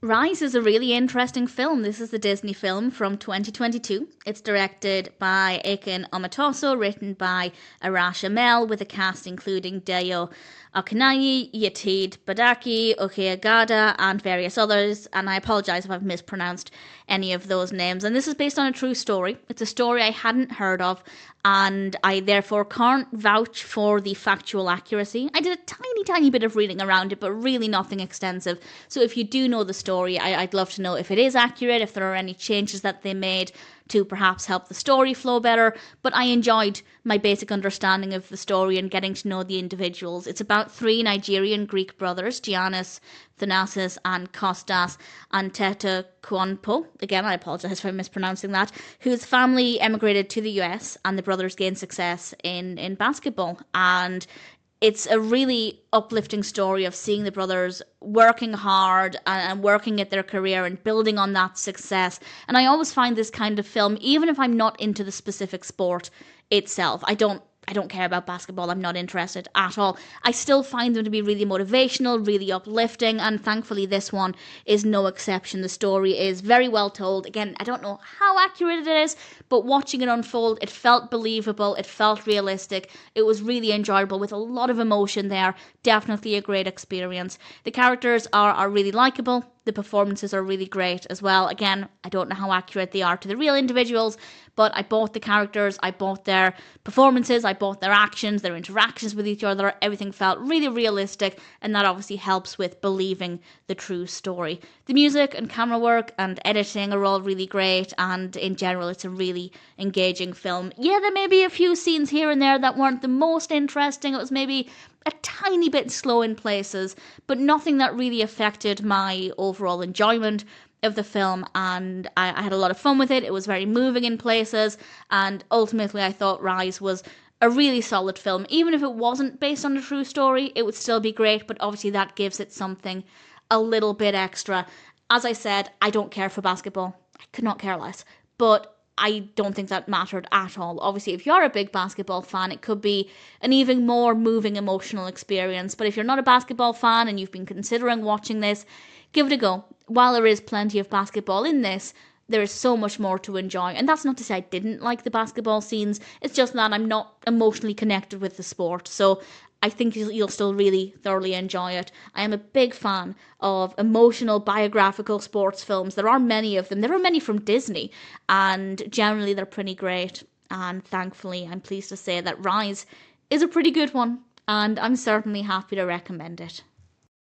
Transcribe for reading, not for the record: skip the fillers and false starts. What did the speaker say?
Rise is a really interesting film. This is the Disney film from 2022. It's directed by Akin Omatoso, written by Arash Amel, with a cast including Dayo, Okeniyi, Yetide, Badaki, Uche Agada, and various others. And I apologise if I've mispronounced any of those names. And this is based on a true story. It's a story I hadn't heard of, and I therefore can't vouch for the factual accuracy. I did a tiny bit of reading around it, but really nothing extensive. So if you do know the story, I'd love to know if it is accurate, if there are any changes that they made to perhaps help the story flow better. But I enjoyed my basic understanding of the story and getting to know the individuals. It's about three Nigerian Greek brothers, Giannis, Thanasis, and Kostas Antetokounmpo. Again, I apologise for mispronouncing that. Whose family emigrated to the US, and the brothers gained success in basketball. And it's a really uplifting story of seeing the brothers working hard and working at their career and building on that success. And I always find this kind of film, even if I'm not into the specific sport itself, I don't care about basketball, I'm not interested at all, I still find them to be really motivational, really uplifting, and thankfully this one is no exception. The story is very well told. Again, I don't know how accurate it is, but watching it unfold, it felt believable, it felt realistic, it was really enjoyable with a lot of emotion there. Definitely a great experience. The characters are really likeable. The performances are really great as well. Again, I don't know how accurate they are to the real individuals, but I bought the characters, I bought their performances, I bought their actions, their interactions with each other. Everything felt really realistic, and that obviously helps with believing the true story. The music and camera work and editing are all really great, and in general, it's a really engaging film. Yeah, there may be a few scenes here and there that weren't the most interesting. It was maybe a tiny bit slow in places, but nothing that really affected my overall enjoyment of the film, and I had a lot of fun with it. It was very moving in places, and ultimately I thought Rise was a really solid film. Even if it wasn't based on a true story, it would still be great, but obviously that gives it something a little bit extra. As I said, I don't care for basketball. I could not care less, but I don't think that mattered at all. Obviously, if you're a big basketball fan, it could be an even more moving, emotional experience. But if you're not a basketball fan and you've been considering watching this, give it a go. While there is plenty of basketball in this, there is so much more to enjoy. And that's not to say I didn't like the basketball scenes. It's just that I'm not emotionally connected with the sport. So I think you'll still really thoroughly enjoy it. I am a big fan of emotional biographical sports films. There are many of them. There are many from Disney, and generally they're pretty great. And thankfully, I'm pleased to say that Rise is a pretty good one, and I'm certainly happy to recommend it.